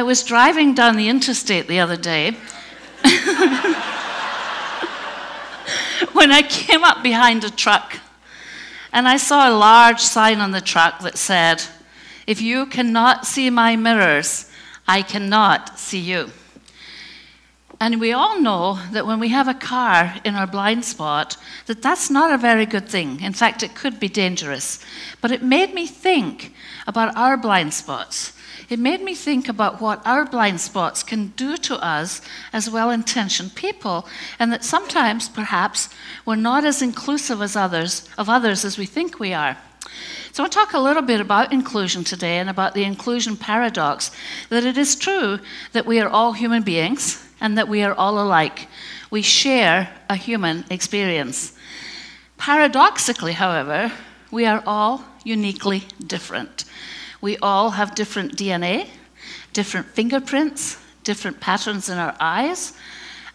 I was driving down the interstate the other day when I came up behind a truck, and I saw a large sign on the truck that said, "If you cannot see my mirrors, I cannot see you." And we all know that when we have a car in our blind spot, that's not a very good thing. In fact, it could be dangerous. But it made me think about our blind spots. It made me think about what our blind spots can do to us as well-intentioned people, and that sometimes, perhaps, we're not as inclusive as others as we think we are. So I'll talk a little bit about inclusion today and about the inclusion paradox, that it is true that we are all human beings and that we are all alike. We share a human experience. Paradoxically, however, we are all uniquely different. We all have different DNA, different fingerprints, different patterns in our eyes,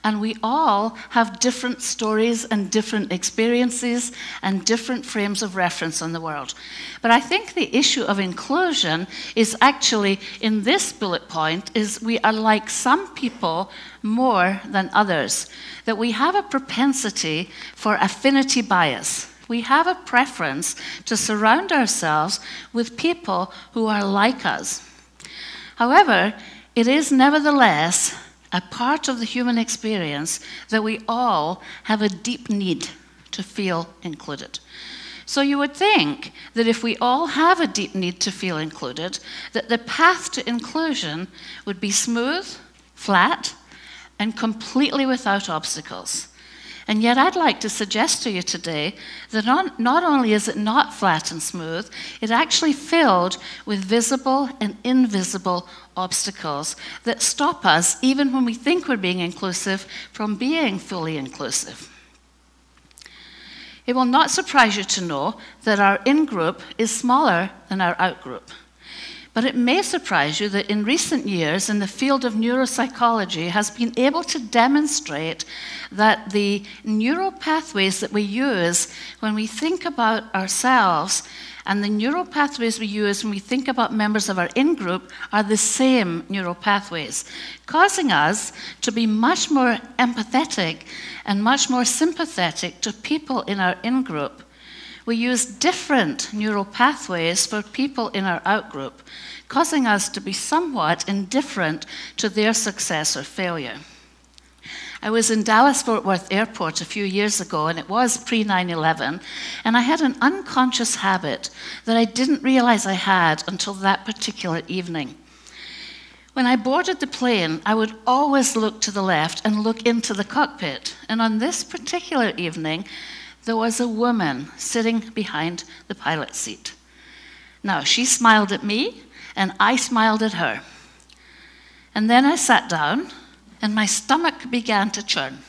and we all have different stories and different experiences and different frames of reference on the world. But I think the issue of inclusion is actually, in this bullet point, is we are like some people more than others, that we have a propensity for affinity bias. We have a preference to surround ourselves with people who are like us. However, it is nevertheless a part of the human experience that we all have a deep need to feel included. So you would think that if we all have a deep need to feel included, that the path to inclusion would be smooth, flat, and completely without obstacles. And yet I'd like to suggest to you today that not only is it not flat and smooth, it's actually filled with visible and invisible obstacles that stop us, even when we think we're being inclusive, from being fully inclusive. It will not surprise you to know that our in-group is smaller than our out-group. But it may surprise you that in recent years, in the field of neuropsychology, has been able to demonstrate that the neural pathways that we use when we think about ourselves and the neural pathways we use when we think about members of our in-group are the same neural pathways, causing us to be much more empathetic and much more sympathetic to people in our in-group. We use different neural pathways for people in our out-group, causing us to be somewhat indifferent to their success or failure. I was in Dallas-Fort Worth Airport a few years ago, and it was pre-9/11, and I had an unconscious habit that I didn't realize I had until that particular evening. When I boarded the plane, I would always look to the left and look into the cockpit, and on this particular evening, there was a woman sitting behind the pilot's seat. Now, she smiled at me, and I smiled at her. And then I sat down, and my stomach began to churn.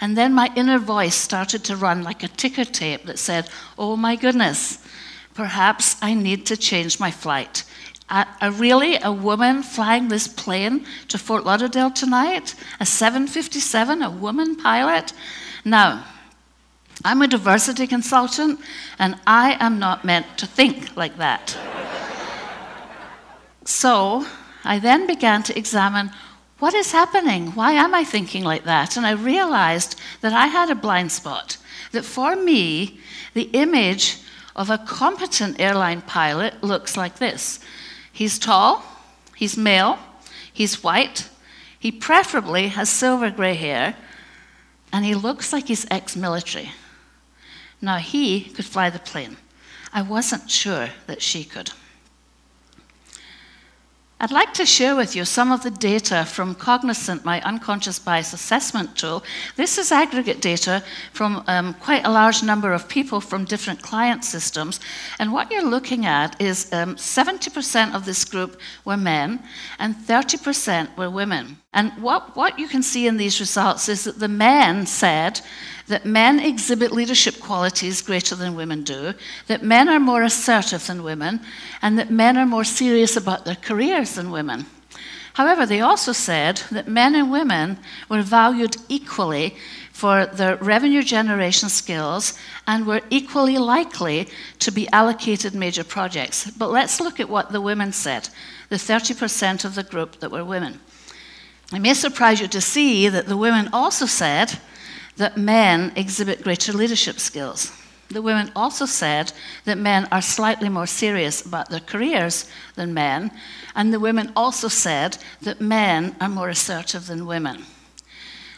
And then my inner voice started to run like a ticker tape that said, "Oh my goodness, perhaps I need to change my flight. Really, a woman flying this plane to Fort Lauderdale tonight? A 757, a woman pilot? Now, I'm a diversity consultant, and I am not meant to think like that." So I then began to examine, what is happening? Why am I thinking like that? And I realized that I had a blind spot, that for me, the image of a competent airline pilot looks like this. He's tall, he's male, he's white, he preferably has silver gray hair, and he looks like he's ex-military. Now, he could fly the plane. I wasn't sure that she could. I'd like to share with you some of the data from Cognizant, my unconscious bias assessment tool. This is aggregate data from quite a large number of people from different client systems. And what you're looking at is 70% of this group were men and 30% were women. And what you can see in these results is that the men said that men exhibit leadership qualities greater than women do, that men are more assertive than women, and that men are more serious about their careers than women. However, they also said that men and women were valued equally for their revenue generation skills and were equally likely to be allocated major projects. But let's look at what the women said, the 30% of the group that were women. It may surprise you to see that the women also said that men exhibit greater leadership skills. The women also said that men are slightly more serious about their careers than men, and the women also said that men are more assertive than women.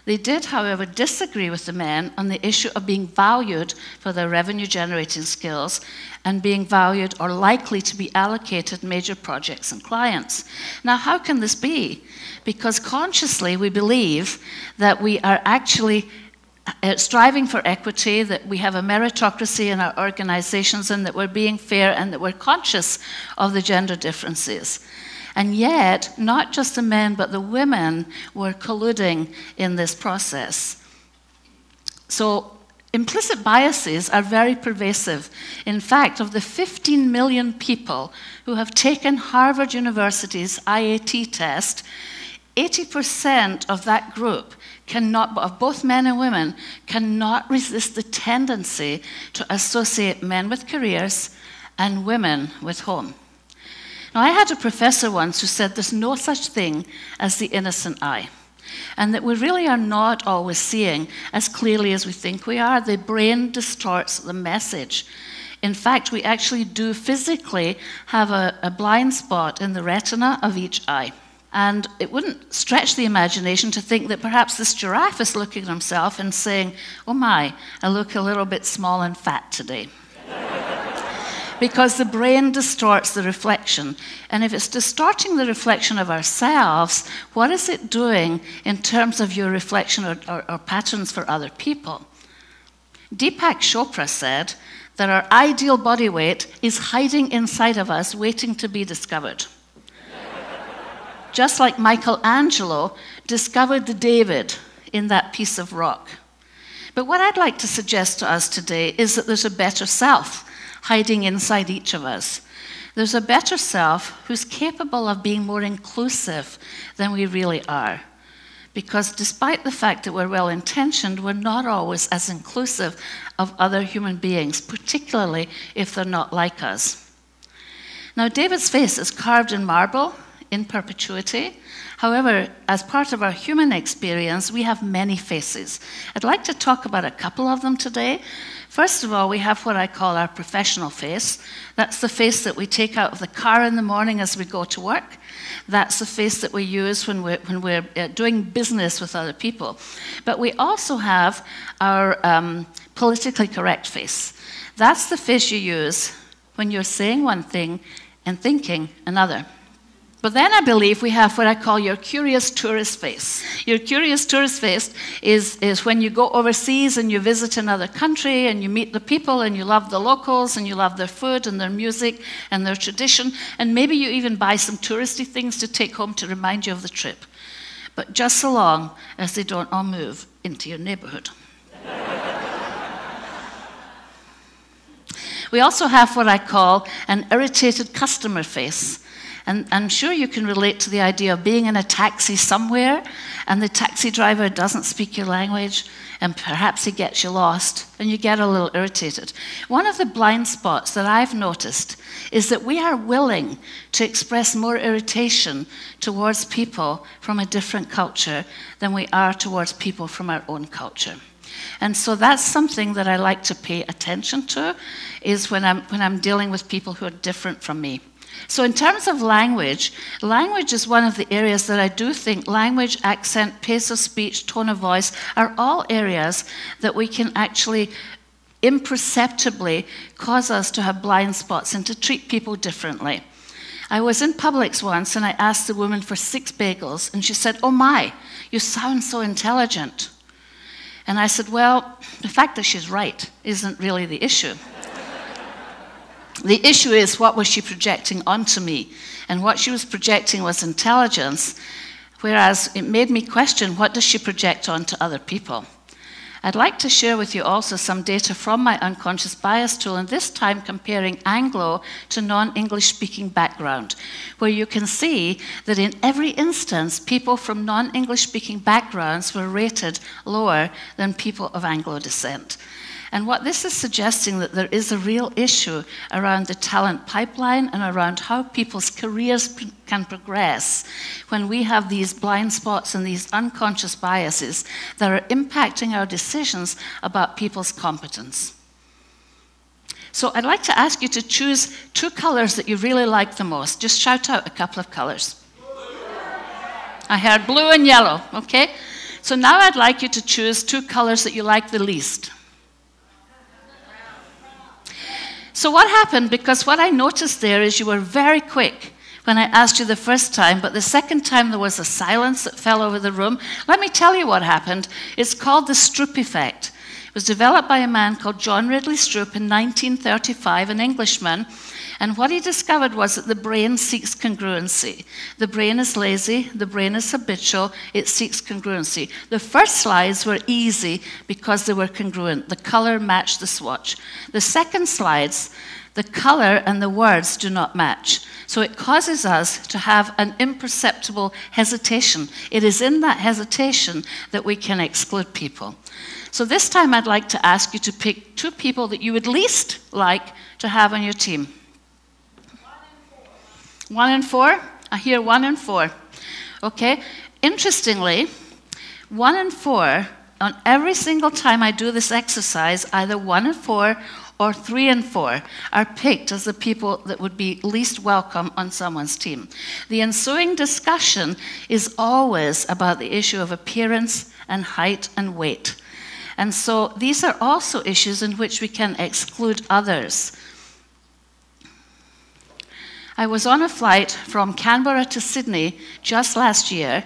They did, however, disagree with the men on the issue of being valued for their revenue-generating skills and being valued or likely to be allocated major projects and clients. Now, how can this be? Because consciously we believe that we are actually striving for equity, that we have a meritocracy in our organizations, and that we're being fair, and that we're conscious of the gender differences. And yet, not just the men, but the women were colluding in this process. So, implicit biases are very pervasive. In fact, of the 15 million people who have taken Harvard University's IAT test, 80% of that group cannot, of both men and women, cannot resist the tendency to associate men with careers and women with home. Now, I had a professor once who said there's no such thing as the innocent eye, and that we really are not always seeing as clearly as we think we are. The brain distorts the message. In fact, we actually do physically have a blind spot in the retina of each eye. And it wouldn't stretch the imagination to think that perhaps this giraffe is looking at himself and saying, "Oh my, I look a little bit small and fat today." Because the brain distorts the reflection. And if it's distorting the reflection of ourselves, what is it doing in terms of your reflection or patterns for other people? Deepak Chopra said that our ideal body weight is hiding inside of us, waiting to be discovered. Just like Michelangelo discovered the David in that piece of rock. But what I'd like to suggest to us today is that there's a better self hiding inside each of us. There's a better self who's capable of being more inclusive than we really are. Because despite the fact that we're well-intentioned, we're not always as inclusive of other human beings, particularly if they're not like us. Now, David's face is carved in marble in perpetuity. However, as part of our human experience, we have many faces. I'd like to talk about a couple of them today. First of all, we have what I call our professional face. That's the face that we take out of the car in the morning as we go to work. That's the face that we use when we're doing business with other people. But we also have our politically correct face. That's the face you use when you're saying one thing and thinking another. But then I believe we have what I call your curious tourist face. Your curious tourist face is when you go overseas and you visit another country and you meet the people and you love the locals and you love their food and their music and their tradition, and maybe you even buy some touristy things to take home to remind you of the trip. But just so long as they don't all move into your neighborhood. We also have what I call an irritated customer face. And I'm sure you can relate to the idea of being in a taxi somewhere and the taxi driver doesn't speak your language and perhaps he gets you lost and you get a little irritated. One of the blind spots that I've noticed is that we are willing to express more irritation towards people from a different culture than we are towards people from our own culture. And so that's something that I like to pay attention to, is when I'm dealing with people who are different from me. So in terms of language, language is one of the areas that I do think language, accent, pace of speech, tone of voice are all areas that we can actually imperceptibly cause us to have blind spots and to treat people differently. I was in Publix once and I asked the woman for 6 bagels and she said, "Oh my, you sound so intelligent." And I said, well, the fact that she's right isn't really the issue. The issue is, what was she projecting onto me? And what she was projecting was intelligence, whereas it made me question, what does she project onto other people? I'd like to share with you also some data from my unconscious bias tool, and this time comparing Anglo to non-English speaking background, where you can see that in every instance, people from non-English speaking backgrounds were rated lower than people of Anglo descent. And what this is suggesting that there is a real issue around the talent pipeline and around how people's careers can progress when we have these blind spots and these unconscious biases that are impacting our decisions about people's competence. So I'd like to ask you to choose 2 colors that you really like the most. Just shout out a couple of colors. I heard blue and yellow, okay? So now I'd like you to choose 2 colors that you like the least. So what happened, because what I noticed there is you were very quick when I asked you the first time, but the second time there was a silence that fell over the room. Let me tell you what happened. It's called the Stroop effect. It was developed by a man called John Ridley Stroop in 1935, an Englishman, and what he discovered was that the brain seeks congruency. The brain is lazy, the brain is habitual, it seeks congruency. The first slides were easy because they were congruent. The color matched the swatch. The second slides, the color and the words do not match. So it causes us to have an imperceptible hesitation. It is in that hesitation that we can exclude people. So this time I'd like to ask you to pick 2 people that you would least like to have on your team. 1 and 4? I hear 1 and 4. Okay. Interestingly, 1 and 4, on every single time I do this exercise, either 1 and 4 or 3 and 4 are picked as the people that would be least welcome on someone's team. The ensuing discussion is always about the issue of appearance and height and weight. And so these are also issues in which we can exclude others. I was on a flight from Canberra to Sydney just last year,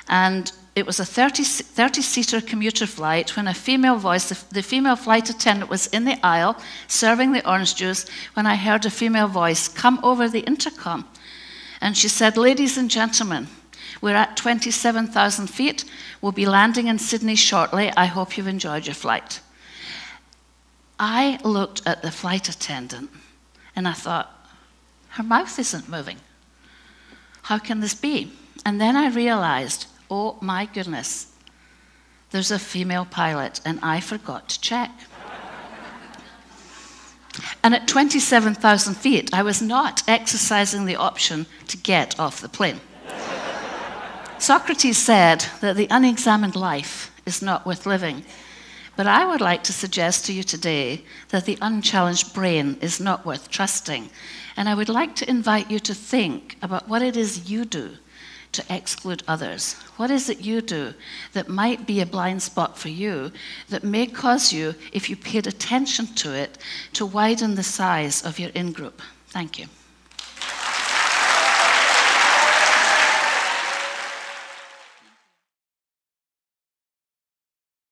and it was a 30-seater commuter flight when a female voice, the female flight attendant was in the aisle serving the orange juice when I heard a female voice come over the intercom. And she said, "Ladies and gentlemen, we're at 27,000 feet. We'll be landing in Sydney shortly. I hope you've enjoyed your flight." I looked at the flight attendant and I thought, her mouth isn't moving. How can this be? And then I realized, oh my goodness, there's a female pilot and I forgot to check. And at 27,000 feet, I was not exercising the option to get off the plane. Socrates said that the unexamined life is not worth living. But I would like to suggest to you today that the unchallenged brain is not worth trusting. And I would like to invite you to think about what it is you do to exclude others. What is it you do that might be a blind spot for you that may cause you, if you paid attention to it, to widen the size of your in-group? Thank you.